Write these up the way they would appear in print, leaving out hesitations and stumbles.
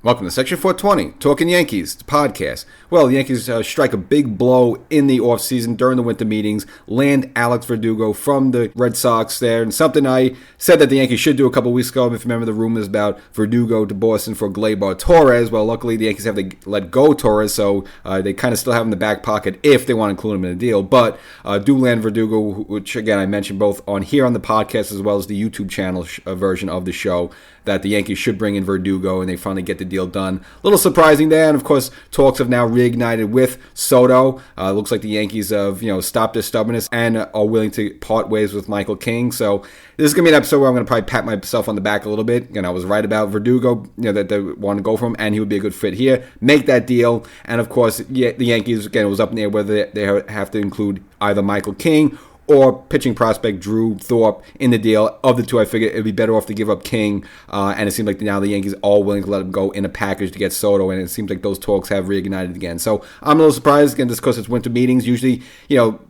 Welcome to Section 420, Talkin Yankees, the podcast. Well, the Yankees strike a big blow in the offseason during the winter meetings, land Alex Verdugo from the Red Sox there, and something I said that the Yankees should do a couple weeks ago, if you remember the rumors about Verdugo to Boston for Gleyber Torres. Well, luckily the Yankees have to let go Torres, so they kind of still have him in the back pocket if they want to include him in the deal, but do land Verdugo, which again I mentioned both on here on the podcast as well as the YouTube channel version of the show, that the Yankees should bring in Verdugo and they finally get the deal done. A little surprising there, and of course, talks have now reignited with Soto. Looks like the Yankees have stopped their stubbornness and are willing to part ways with Micheal King. So this is going to be an episode where I'm going to probably pat myself on the back a little bit. I was right about Verdugo, that they want to go for him, and he would be a good fit here. Make that deal, and of course, the Yankees, again, it was up in the air whether they have to include either Micheal King or pitching prospect Drew Thorpe in the deal. Of the two, I figured it would be better off to give up King, and it seems like now the Yankees are willing to let him go in a package to get Soto, and it seems like those talks have reignited again. So I'm a little surprised, again, just because it's winter meetings. Usually,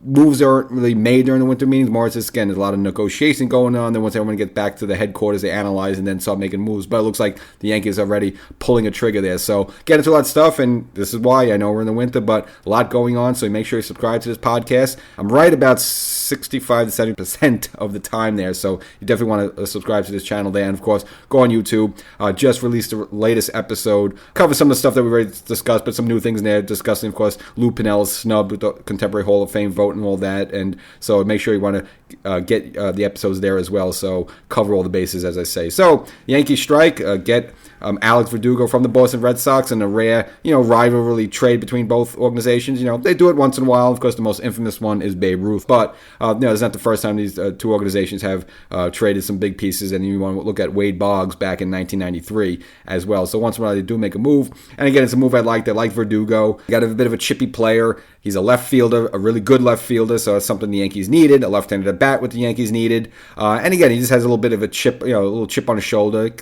moves aren't really made during the winter meetings. More it's just, again, there's a lot of negotiation going on. Then once everyone gets back to the headquarters, they analyze and then start making moves. But it looks like the Yankees are already pulling a trigger there. So get into a lot of stuff, and this is why. I know we're in the winter, but a lot going on, so make sure you subscribe to this podcast. I'm right about 65 to 70% of the time there, so you definitely want to subscribe to this channel there, and of course go on YouTube. Just released the latest episode, cover some of the stuff that we already discussed, but some new things in there, discussing of course Lou Piniell's snub with the Contemporary Hall of Fame vote and all that, and so make sure you want to get the episodes there as well, so cover all the bases, as I say. So Yankees strike, get Alex Verdugo from the Boston Red Sox in a rare rivalry trade between both organizations. They do it once in a while. Of course, the most infamous one is Babe Ruth, but it's not the first time these two organizations have traded some big pieces, and you want to look at Wade Boggs back in 1993 as well. So once in a while they do make a move, and again, it's a move I like. They like Verdugo. Got a bit of a chippy player. He's a left fielder, a really good left fielder, so it's something the Yankees needed. A left-handed at bat, what the Yankees needed, and again, he just has a little bit of a chip, a little chip on his shoulder.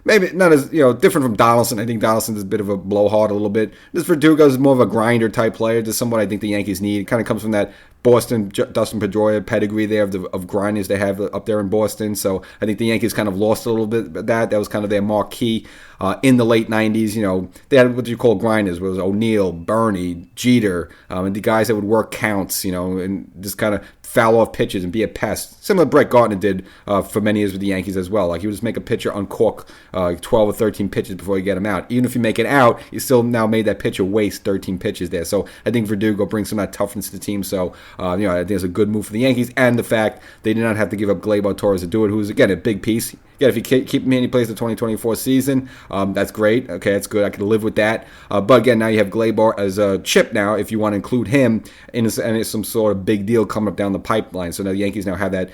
Maybe not as different from Donaldson. I think Donaldson's a bit of a blowhard a little bit. This Verdugo is more of a grinder type player. Just someone I think the Yankees need. Kind of comes from that Boston Dustin Pedroia pedigree there of grinders they have up there in Boston. So I think the Yankees kind of lost a little bit of that. That was kind of their marquee in the late 90s. They had what you call grinders, where it was O'Neill, Bernie, Jeter, and the guys that would work counts, and just kind of foul off pitches and be a pest. Similar to Brett Gardner did for many years with the Yankees as well. Like, he would just make a pitcher uncork 12 or 13 pitches before you get him out. Even if you make it out, you still now made that pitcher waste 13 pitches there. So I think Verdugo brings some of that toughness to the team. So, I think it's a good move for the Yankees. And the fact they did not have to give up Gleyber Torres to do it, who's, again, a big piece. Yeah, if you keep him in, he plays the 2024 season. That's great. Okay, that's good. I can live with that. But again, now you have Gleyber as a chip now, if you want to include him in some sort of big deal coming up down the pipeline. So now the Yankees now have that,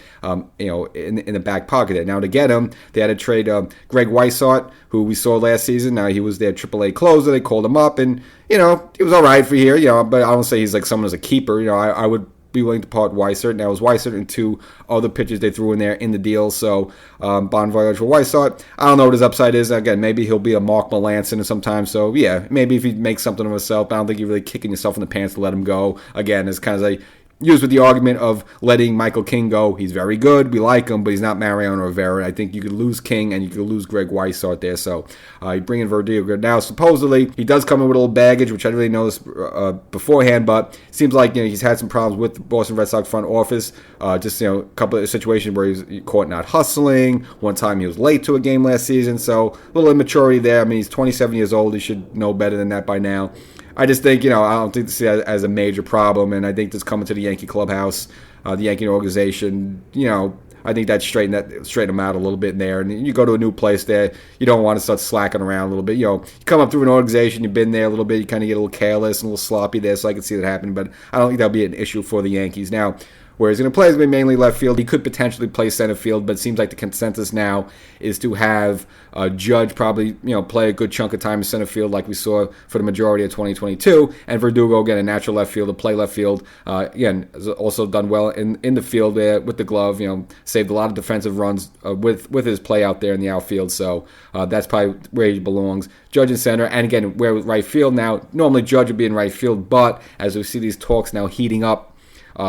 in the back pocket there. Now to get him, they had to trade Greg Weissart, who we saw last season. Now he was their AAA closer. They called him up, and he was all right for here. But I don't say he's like someone as a keeper. I would be willing to part Weissart. Now, it was Weissart and two other pitchers they threw in there in the deal. So, bon voyage for Weissart. I don't know what his upside is. Again, maybe he'll be a Mark Melanson sometimes. So, yeah, maybe if he makes something of himself, I don't think you're really kicking yourself in the pants to let him go. Again, it's kind of like used with the argument of letting Micheal King go. He's very good. We like him, but he's not Mariano Rivera. I think you could lose King and you could lose Greg Weissart there. So you bring in Verdugo. Now, supposedly, he does come in with a little baggage, which I didn't really notice beforehand, but it seems like he's had some problems with the Boston Red Sox front office. Just a couple of situations where he was caught not hustling. One time he was late to a game last season. So a little immaturity there. I mean, he's 27 years old. He should know better than that by now. I just think, I don't think this is as a major problem, and I think this coming to the Yankee clubhouse, the Yankee organization, I think that straighten them out a little bit in there. And you go to a new place there, you don't want to start slacking around a little bit. You come up through an organization, you've been there a little bit, you kind of get a little careless and a little sloppy there, so I can see that happen. But I don't think that'll be an issue for the Yankees. Now, where he's going to play is going to be mainly left field. He could potentially play center field, but it seems like the consensus now is to have Judge probably play a good chunk of time in center field like we saw for the majority of 2022, and Verdugo, again, a natural left fielder, play left field. Again, has also done well in the field there with the glove, saved a lot of defensive runs with his play out there in the outfield, so that's probably where he belongs. Judge in center, and again, where with right field now, normally Judge would be in right field, but as we see these talks now heating up,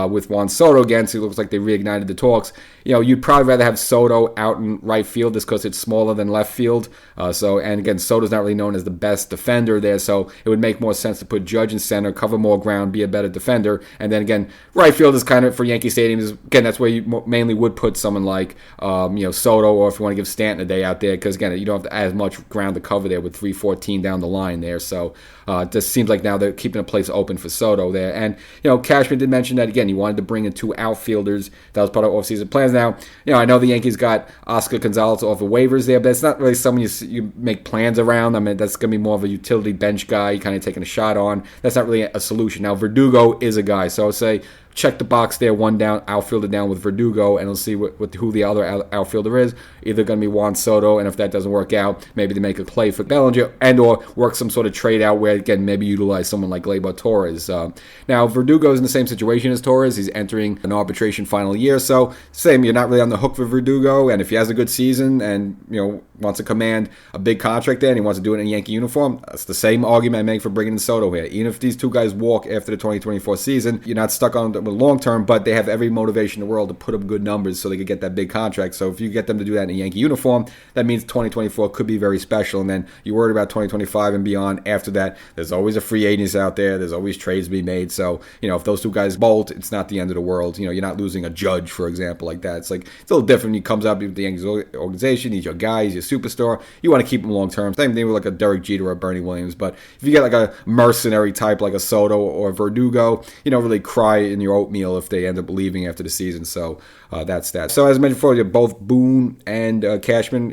with Juan Soto again, so it looks like they reignited the talks. you'd probably rather have Soto out in right field just because it's smaller than left field. And again, Soto's not really known as the best defender there, so it would make more sense to put Judge in center, cover more ground, be a better defender. And then again, right field is kind of, for Yankee Stadium, again, that's where you mainly would put someone like Soto, or if you want to give Stanton a day out there, because again, you don't have as much ground to cover there with 314 down the line there. So it just seems like now they're keeping a place open for Soto there. And Cashman did mention that again, he wanted to bring in 2 outfielders. That was part of offseason plans. Now, I know the Yankees got Oscar Gonzalez off of waivers there, but it's not really someone you make plans around. I mean, that's going to be more of a utility bench guy, kind of taking a shot on. That's not really a solution. Now, Verdugo is a guy, so I'll say check the box there, one down, outfielder down with Verdugo, and we'll see who the other outfielder is. Either going to be Juan Soto, and if that doesn't work out, maybe they make a play for Bellinger, and or work some sort of trade out where, again, maybe utilize someone like Gleyber Torres. Now, Verdugo is in the same situation as Torres. He's entering an arbitration final year, so same, you're not really on the hook for Verdugo, and if he has a good season and, wants to command a big contract there and he wants to do it in a Yankee uniform, that's the same argument I make for bringing in Soto here. Even if these two guys walk after the 2024 season, you're not stuck on them long term, but they have every motivation in the world to put up good numbers so they could get that big contract. So if you get them to do that in a Yankee uniform, that means 2024 could be very special. And then you're worried about 2025 and beyond. After that, there's always a free agents out there. There's always trades to be made. So, if those two guys bolt, it's not the end of the world. You're not losing a Judge, for example, like that. It's a little different. He comes up with the Yankees organization. He's your guy. He's your superstar. You want to keep him long term. Same thing with like a Derek Jeter or Bernie Williams. But if you get like a mercenary type like a Soto or Verdugo, you don't really cry in your oatmeal if they end up leaving after the season. So that's that. So as I mentioned before, both Boone and Cashman,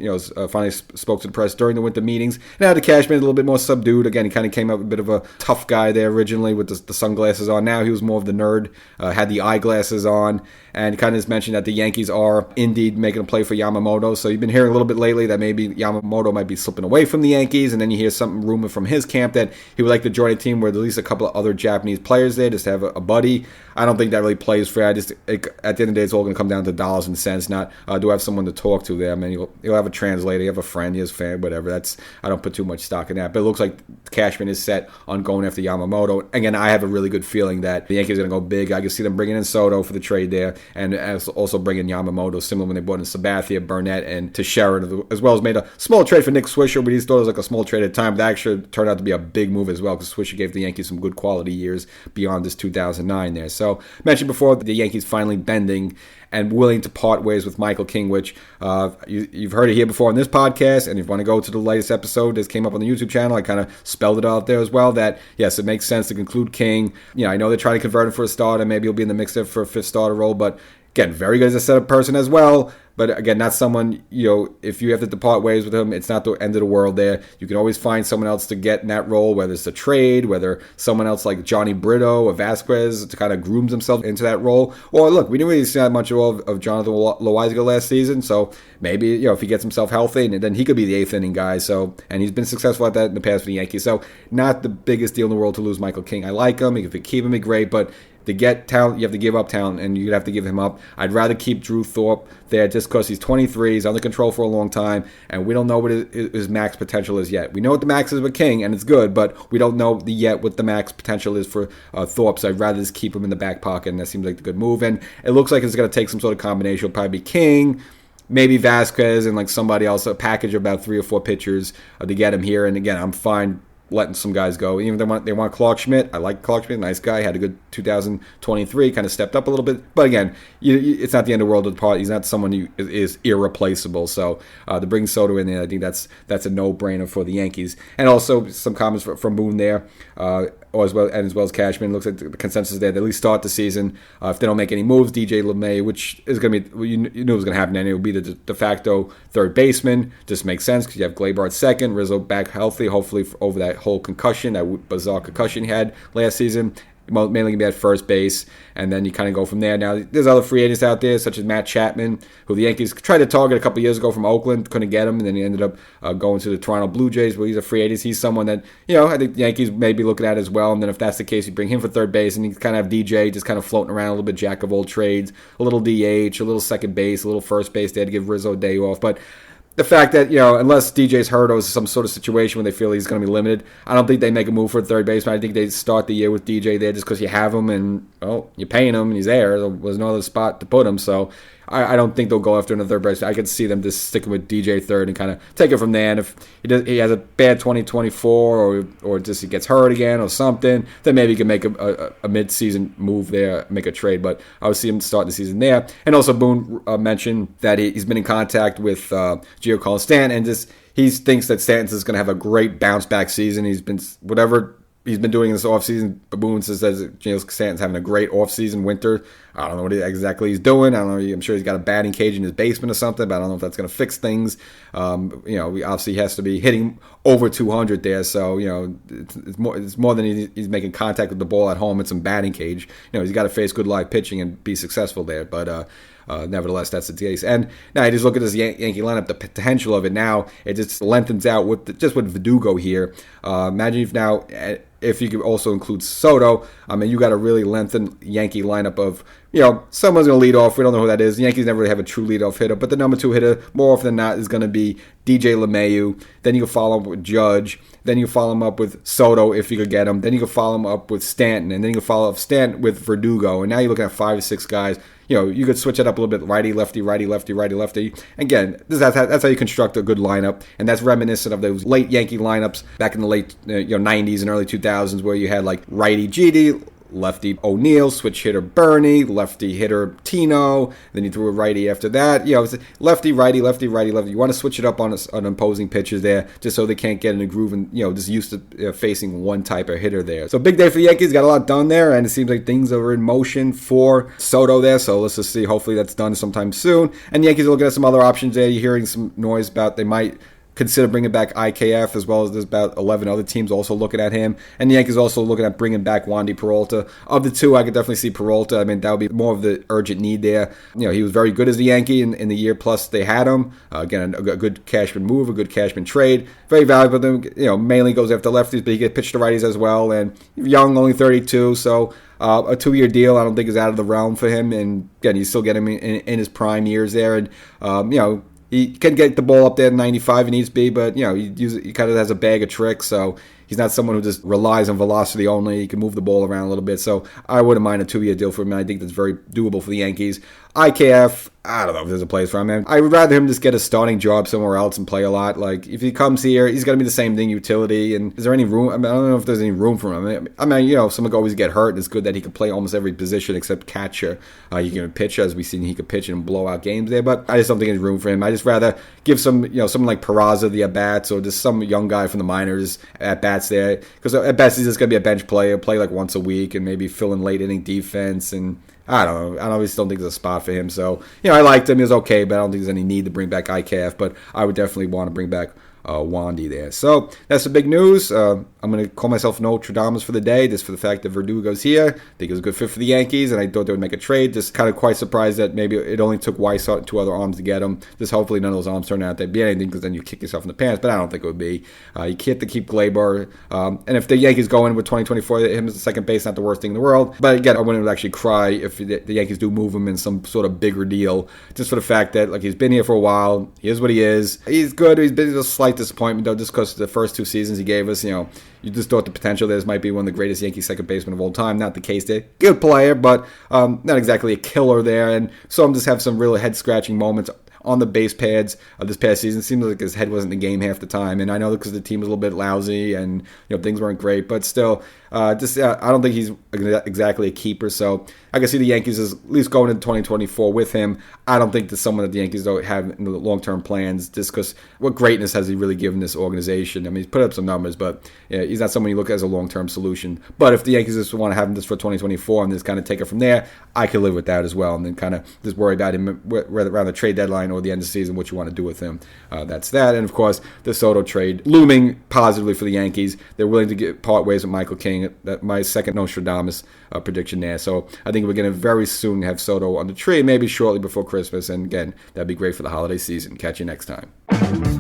finally spoke to the press during the winter meetings. Now the Cashman is a little bit more subdued. Again, he kind of came up a bit of a tough guy there originally with the sunglasses on. Now he was more of the nerd, had the eyeglasses on, and kind of just mentioned that the Yankees are indeed making a play for Yamamoto. So you've been hearing a little bit lately that maybe Yamamoto might be slipping away from the Yankees, and then you hear something rumor from his camp that he would like to join a team where there's at least a couple of other Japanese players there, just to have a buddy. I don't think that really plays fair. At the end of the day, it's all going to come down to dollars and cents, not do I have someone to talk to there. I mean, you'll have a translator, you have a friend, you have a fan, whatever. I don't put too much stock in that. But it looks like Cashman is set on going after Yamamoto. Again, I have a really good feeling that the Yankees are going to go big. I can see them bringing in Soto for the trade there, and also bringing Yamamoto, similar when they brought in Sabathia, Burnett, and Teixeira, as well as made a small trade for Nick Swisher, but he thought it was like a small trade at the time. But that actually turned out to be a big move as well, because Swisher gave the Yankees some good quality years beyond this 2009 there. So, mentioned before, the Yankees finally bending and willing to part ways with Micheal King, which you've heard it here before on this podcast, and if you want to go to the latest episode that came up on the YouTube channel, I kind of spelled it out there as well, that yes, it makes sense to conclude King. I know they're trying to convert him for a starter, maybe he'll be in the mix there for a fifth starter role, but again, very good as a setup person as well. But again, not someone, if you have to depart ways with him, it's not the end of the world there. You can always find someone else to get in that role, whether it's a trade, whether someone else like Johnny Brito or Vasquez to kind of grooms himself into that role. Or look, we didn't really see that much of Jonathan Loaizaga last season, so maybe, if he gets himself healthy, and then he could be the eighth inning guy. So, and he's been successful at that in the past for the Yankees. So, not the biggest deal in the world to lose Micheal King. I like him. If you keep him, he's great, but to get talent, you have to give up talent, and you'd have to give him up. I'd rather keep Drew Thorpe there just because he's 23, he's under control for a long time, and we don't know what his max potential is yet. We know what the max is with King, and it's good, but we don't know yet what the max potential is for Thorpe, so I'd rather just keep him in the back pocket, and that seems like a good move. And it looks like it's going to take some sort of combination. It'll probably be King, maybe Vasquez, and like somebody else, a package of about 3 or 4 pitchers to get him here. And again, I'm fine letting some guys go. Even if they want Clark Schmidt. I like Clark Schmidt, nice guy, had a good 2023, kind of stepped up a little bit. But again, it's not the end of the world to depart. He's not someone who is irreplaceable. So to bring Soto in there, I think that's a no-brainer for the Yankees. And also some comments from Boone there, as well as Cashman. Looks like the consensus there, they at least start the season. If they don't make any moves, DJ LeMay, which is going to be, you knew was going to happen, and it will be the de facto third baseman. Just makes sense because you have Gleyber at second, Rizzo back healthy, hopefully over that whole concussion, that bizarre concussion he had last season. Mainly going to be at first base, and then you kind of go from there. Now, there's other free agents out there, such as Matt Chapman, who the Yankees tried to target a couple years ago from Oakland, couldn't get him, and then he ended up going to the Toronto Blue Jays, where he's a free agent. He's someone that, I think the Yankees may be looking at as well, and then if that's the case, you bring him for third base, and you kind of have DJ just kind of floating around a little bit, jack of all trades, a little DH, a little second base, a little first base. They had to give Rizzo a day off, but the fact that, unless DJ's hurt or some sort of situation where they feel he's going to be limited, I don't think they make a move for a third baseman. I think they start the year with DJ there just because you have him and, you're paying him and he's there. There's no other spot to put him. So I don't think they'll go after another third base. I could see them just sticking with DJ third and kind of take it from there. And if he has a bad 2024 or just he gets hurt again or something, then maybe he can make a mid-season move there, make a trade. But I would see him start the season there. And also Boone mentioned that he's been in contact with Giancarlo Stanton, and just he thinks that Stanton is going to have a great bounce-back season. He's been doing this offseason. Boone says Giancarlo Stanton's having a great offseason winter. I don't know what exactly he's doing. I don't know. I'm sure he's got a batting cage in his basement or something, but I don't know if that's going to fix things. Obviously he has to be hitting over 200 there, so it's more than he's making contact with the ball at home. It's some batting cage. He's got to face good live pitching and be successful there, but nevertheless, that's the case. And now you just look at this Yankee lineup, the potential of it now, it just lengthens out with Verdugo here. Imagine if you could also include Soto, you got a really lengthened Yankee lineup of, someone's going to lead off. We don't know who that is. The Yankees never really have a true leadoff hitter, but the number 2 hitter, more often than not, is going to be DJ LeMahieu. Then you can follow him up with Judge. Then you can follow him up with Soto if you could get him. Then you can follow him up with Stanton. And then you can follow up Stanton with Verdugo. And now you're looking at 5 or 6 guys. You could switch it up a little bit, righty, lefty, righty, lefty, righty, lefty. Again, that's how you construct a good lineup, and that's reminiscent of those late Yankee lineups back in the late 90s and early 2000s, where you had like righty GD, lefty O'Neill, switch hitter Bernie, lefty hitter Tino, then you threw a righty after that. It's lefty, righty, lefty, righty, lefty. You want to switch it up on opposing pitchers there, just so they can't get in a groove and, just used to facing one type of hitter there. So big day for the Yankees, got a lot done there, and it seems like things are in motion for Soto there, so let's just see. Hopefully that's done sometime soon. And the Yankees are looking at some other options there. You're hearing some noise about they might consider bringing back IKF, as well as there's about 11 other teams also looking at him. And the Yankees also looking at bringing back Wandy Peralta. Of the two, I could definitely see Peralta. That would be more of the urgent need there. He was very good as a Yankee in the year plus they had him. Again, a good Cashman move, a good Cashman trade. Very valuable to them. Mainly goes after lefties, but he gets pitched to righties as well. And young, only 32, so a 2-year deal I don't think is out of the realm for him. And again, you still get him in his prime years there. And, he can get the ball up there at 95 if needs be, but he kind of has a bag of tricks, so he's not someone who just relies on velocity only. He can move the ball around a little bit, so I wouldn't mind a 2-year deal for him, and I think that's very doable for the Yankees. IKF, I don't know if there's a place for him. I would rather him just get a starting job somewhere else and play a lot. Like, if he comes here, he's going to be the same thing, utility. And is there any room? I don't know if there's any room for him. Someone could always get hurt, and it's good that he could play almost every position except catcher. You can pitch, as we've seen, he could pitch and blow out games there. But I just don't think there's room for him. I just rather give someone like Peraza the at-bats, or just some young guy from the minors at-bats there. Because at best, he's just going to be a bench player, play like once a week, and maybe fill in late inning defense. And I don't know. I just don't think there's a spot for him. So, I liked him. He was okay, but I don't think there's any need to bring back IKF. But I would definitely want to bring back Wandy there. So that's the big news. I'm going to call myself Nostradamus for the day, just for the fact that Verdugo's here. I think it was a good fit for the Yankees, and I thought they would make a trade. Just kind of quite surprised that maybe it only took Weishaupt and 2 other arms to get him. Just hopefully none of those arms turn out to be anything, because then you kick yourself in the pants, but I don't think it would be. You can't to keep Glaber. And if the Yankees go in with 2024, him as the second base, not the worst thing in the world. But again, I wouldn't actually cry if the Yankees do move him in some sort of bigger deal, just for the fact that he's been here for a while. He is what he is. He's good. He's been a slight disappointment, though, just because the first 2 seasons he gave us, you just thought the potential there might be one of the greatest Yankee second basemen of all time. Not the case there. Good player, but not exactly a killer there. And so I'm just have some really head-scratching moments on the base pads of this past season. It seemed like his head wasn't in the game half the time. And I know because the team was a little bit lousy and things weren't great. But still, I don't think he's exactly a keeper. So I can see the Yankees is at least going into 2024 with him. I don't think that's someone that the Yankees don't have in the long-term plans, just because what greatness has he really given this organization? He's put up some numbers, but he's not someone you look at as a long-term solution. But if the Yankees just want to have him just for 2024 and just kind of take it from there, I could live with that as well. And then kind of just worry about him around the trade deadline or the end of the season, what you want to do with him. That's that. And, of course, the Soto trade looming positively for the Yankees. They're willing to part ways with Micheal King. That my second Nostradamus prediction there. So I think we're going to very soon have Soto on the tree, maybe shortly before Christmas. And, again, that'd be great for the holiday season. Catch you next time.